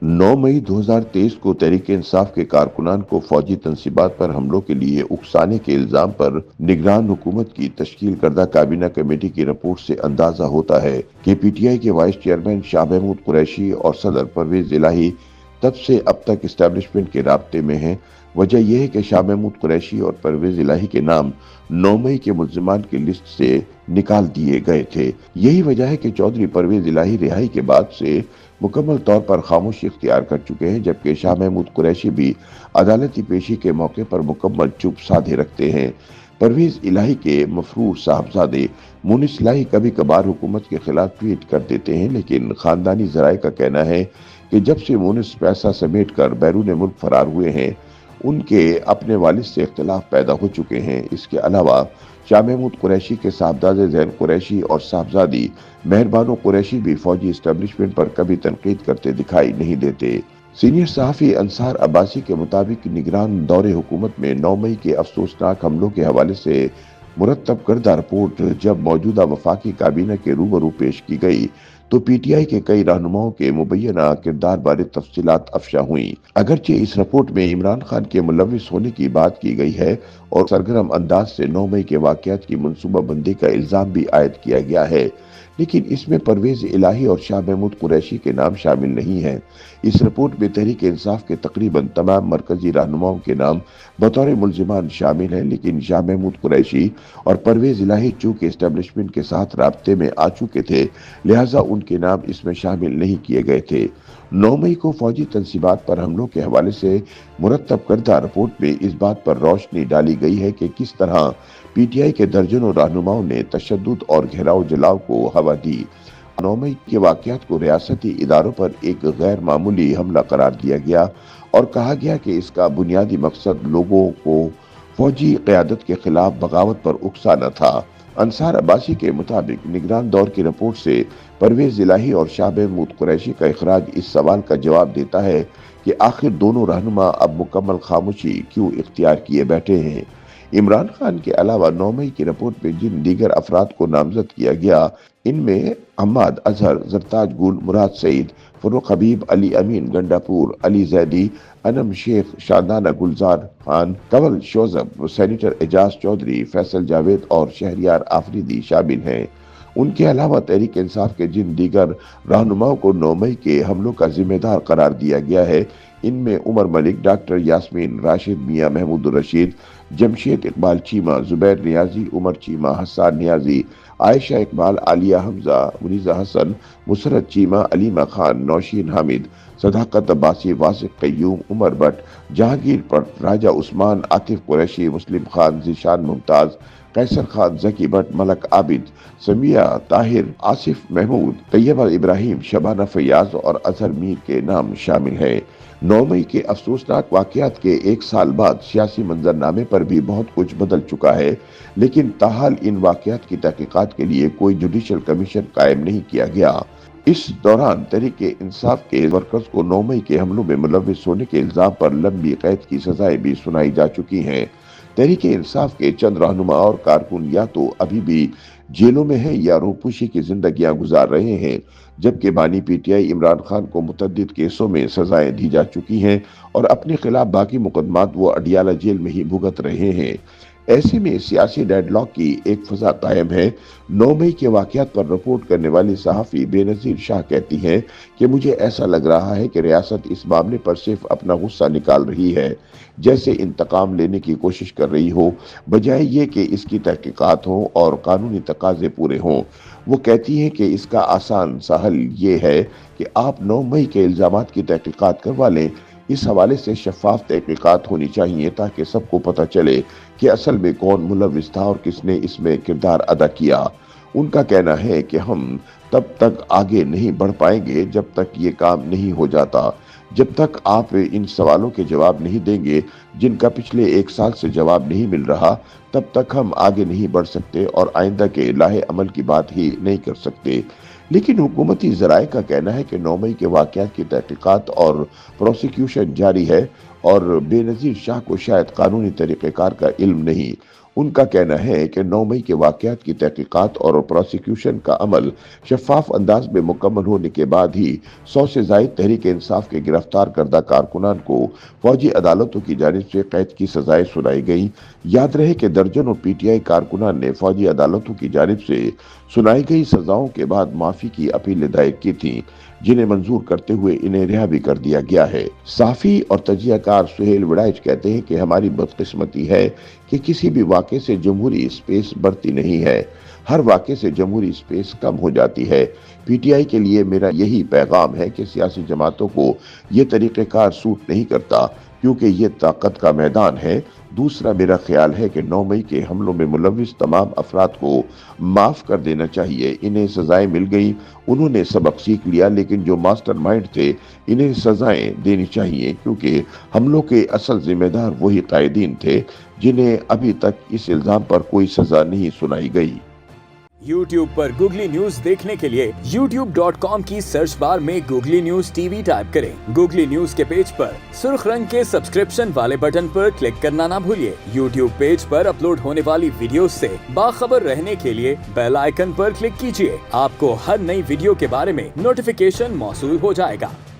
9 मई 2023 को तहरीक इंसाफ के कारकुनान को फौजी तंसीबात पर हमलों के लिए उकसाने के इल्जाम पर निगरान हुकूमत की तश्कील करदा काबीना कमेटी की रिपोर्ट से अंदाजा होता है कि पीटीआई के वाइस चेयरमैन शाह महमूद कुरैशी और सदर परवेज इलाही तब से अब तक इस्टेब्लिशमेंट के राब्ते में हैं। वजह यह है कि शाह महमूद कुरैशी और परवेज इलाही के नाम 9 मई के मुल्जिमान की लिस्ट से निकाल दिए गए थे। यही वजह है कि चौधरी परवेज इलाही रिहाई के बाद से मुकम्मल तौर पर खामोशी इख्तियार कर चुके हैं, जबकि शाह महमूद कुरैशी भी अदालती पेशी के मौके पर मुकम्मल चुप साधे रखते हैं। परवेज इलाही के मफरूर साहबजादे मुनिस इलाही कभी कभार हुकूमत के खिलाफ ट्वीट कर देते हैं, लेकिन खानदानी जराये का कहना है कि जब से मुनिस पैसा समेट कर बैरून मुल्क फरार हुए हैं, उनके अपने वालिद से इख्तिलाफ पैदा हो चुके हैं। इसके अलावा शाह महमूद कुरैशी के साहबजादे जैन कुरैशी और साहबजादी मेहरबानो कुरैशी भी फौजी इस्टेब्लिशमेंट पर कभी तनकीद करते दिखाई नहीं देते। सीनियर सहाफ़ी अंसार अब्बासी के मुताबिक निगरान दौरे हुकूमत में 9 मई के अफसोसनाक हमलों के हवाले से मुरतब करदा रिपोर्ट जब मौजूदा वफाकी काबीना के रूबरू पेश की गई तो पीटीआई के कई रहनुमाओं के मुबैना किरदार बारे तफसीलात अफशा हुई। अगरचे इस रिपोर्ट में इमरान खान के मुलविस होने की बात की गई है और सरगर्म अंदाज से 9 मई के वाकयात की मनसूबा बंदी का इल्जाम भी आयद किया गया है, लेकिन इसमें परवेज इलाही और शाह महमूद कुरैशी के नाम शामिल नहीं हैं। इस रिपोर्ट में तहरीक इंसाफ के तकरीबन तमाम मरकजी रहनुमाओं के नाम बतौर मुल्जिमान शामिल हैं, लेकिन शाह महमूद कुरैशी और परवेज इलाही चूंकि इस्टेब्लिशमेंट के साथ राब्ते में आ चुके थे, लिहाजा उनके नाम इसमें शामिल नहीं किए गए थे। 9 मई को फौजी तंसीबात पर हमलों के हवाले से मुरतब करदा रिपोर्ट में इस बात पर रोशनी डाली गई है कि किस तरह पीटीआई के दर्जनों रहनुमाओं ने तशद्दुद और घेराव जलाव को हवा दी। 9 मई के वाकयात को रियासती इदारों पर एक गैर मामूली हमला करार दिया गया और कहा गया कि इसका बुनियादी मकसद लोगों को फौजी क़यादत के खिलाफ बगावत पर उकसाना था। अंसार अब्बासी के मुताबिक निगरान दौर की रिपोर्ट से परवेज इलाही और शाह महमूद कुरैशी का इखराज इस सवाल का जवाब देता है कि आखिर दोनों रहनुमा अब मुकम्मल खामोशी क्यों इख्तियार किए बैठे हैं। इमरान खान के अलावा 9 मई की रिपोर्ट में जिन दीगर अफराद को नामजद किया गया, इनमें अहमद अजहर, जरताज गुल, मुराद सईद, फरूक हबीब, अली अमीन गंडापुर, अली जैदी, अनम शेख, शादाना गुलजार खान, कंवल शोजब, सेनेटर एजाज चौधरी, फैसल जावेद और शहरियार आफरीदी शामिल हैं। उनके अलावा तहरीक इंसाफ के जिन दीगर रहनुमाओं को 9 मई के हमलों का जिम्मेदार करार दिया गया है, इनमें उमर मलिक, डॉक्टर यास्मीन, राशिद मियां महमूद रशीद, जमशेद इकबाल चीमा, जुबैर नियाजी, उमर चीमा, हसन नियाजी, आयशा इकबाल, आलिया हमजा, मुनीजा हसन, मुसरत चीमा, अलीमा खान, नौशीन हामिद, सदाकत अब्बासी, वासिक कय्यूम, उमर भट्ट, जहांगीर भट्ट, राजा उस्मान, आतिफ कुरैशी, मुस्लिम खान, जीशान मुमताज, कैसर खान, जकी भट्ट, मलक आबिद, समिया ताहिर, आसिफ महमूद, तैयबा इब्राहिम, शबाना फैयाज और अजहर मीर के नाम शामिल हैं। 9 मई के अफसोसनाक वाकयात के एक साल बाद सियासी मंजरनामे पर भी बहुत कुछ बदल चुका है, लेकिन ताहाल इन वाकयात की तहकीकात के लिए कोई जुडिशल कमीशन कायम नहीं किया गया। इस दौरान तहरीक इंसाफ के वर्कर्स को 9 मई के हमलों में मुलविस होने के इल्जाम पर लंबी कैद की सजाएं भी सुनाई जा चुकी हैं। तहरीक इंसाफ के चंद रहनुमा और कारकुन या तो अभी भी जेलों में हैं या रूपुशी की जिंदगियां गुजार रहे हैं, जबकि बानी पीटीआई इमरान खान को मुतअद्दिद केसों में सजाएं दी जा चुकी हैं और अपने खिलाफ बाकी मुकदमात वो अडियाला जेल में ही भुगत रहे हैं। ऐसे में सियासी डेडलॉक की एक फजा कायम है। 9 मई के वाकयात पर रिपोर्ट करने वाली सहाफ़ी बेनज़ीर शाह कहती हैं कि मुझे ऐसा लग रहा है कि रियासत इस मामले पर सिर्फ अपना गुस्सा निकाल रही है, जैसे इंतकाम लेने की कोशिश कर रही हो, बजाय ये कि इसकी तहकीकात हों और कानूनी तकाजे पूरे हों। वो कहती हैं कि इसका आसान सा हल ये है कि आप 9 मई के इल्ज़ामात की तहकीकात करवा लें। इस हवाले से शफाफ तहकीकात होनी चाहिए ताकि सबको पता चले कि असल में कौन मुलविस था और किसने इसमें किरदार अदा किया। उनका कहना है कि हम तब तक आगे नहीं बढ़ पाएंगे जब तक ये काम नहीं हो जाता। जब तक आप इन सवालों के जवाब नहीं देंगे जिनका पिछले 1 साल से जवाब नहीं मिल रहा, तब तक हम आगे नहीं बढ़ सकते और आइंदा के लाहे अमल की बात ही नहीं कर सकते। लेकिन हुकूमती ज़राए का कहना है कि 9 मई के वाकयात की तहकीकात और प्रोसिक्यूशन जारी है और बेनज़ीर शाह को शायद कानूनी तरीक़ेकार का इल्म नहीं। उनका कहना है कि 9 मई के वाकयात की तहकीकात और प्रोसिक्यूशन का अमल शफाफ अंदाज में मुकम्मल होने के बाद ही 100 से जायद तहरीक इंसाफ के गिरफ्तार करदा कारकुनान को फौजी अदालतों की जानिब से कैद की सजाएं सुनाई गई। याद रहे कि दर्जनों पीटीआई कारकुनान ने फौजी अदालतों की जानिब से सुनाई गई सजाओं के बाद माफी की अपील दायर की थी, जिन्हें मंजूर करते हुए इन्हें रिहा भी कर दिया गया है। साफी और तजियाकार सुहेल वड़ाइच कहते हैं कि हमारी बदकिस्मती है कि किसी भी वाक़े से जमहूरी स्पेस बढ़ती नहीं है, हर वाक़े से जमहूरी स्पेस कम हो जाती है। पीटीआई के लिए मेरा यही पैगाम है कि सियासी जमातों को ये तरीक़ेकार सूट नहीं करता, क्योंकि ये ताकत का मैदान है। दूसरा मेरा ख्याल है कि 9 मई के हमलों में मुलविस तमाम अफराद को माफ़ कर देना चाहिए। इन्हें सजाएं मिल गई, उन्होंने सबक सीख लिया, लेकिन जो मास्टरमाइंड थे इन्हें सजाएं देनी चाहिए, क्योंकि हमलों के असल जिम्मेदार वही कायदीन थे जिन्हें अभी तक इस इल्ज़ाम पर कोई सजा नहीं सुनाई गई। YouTube पर गूगली न्यूज देखने के लिए youtube.com की सर्च बार में गूगली न्यूज टीवी टाइप करें। गूगली न्यूज के पेज पर सुर्ख रंग के सब्सक्रिप्शन वाले बटन पर क्लिक करना ना भूलिए। YouTube पेज पर अपलोड होने वाली वीडियोस से बाखबर रहने के लिए बेल आइकन पर क्लिक कीजिए। आपको हर नई वीडियो के बारे में नोटिफिकेशन मौसूल हो जाएगा।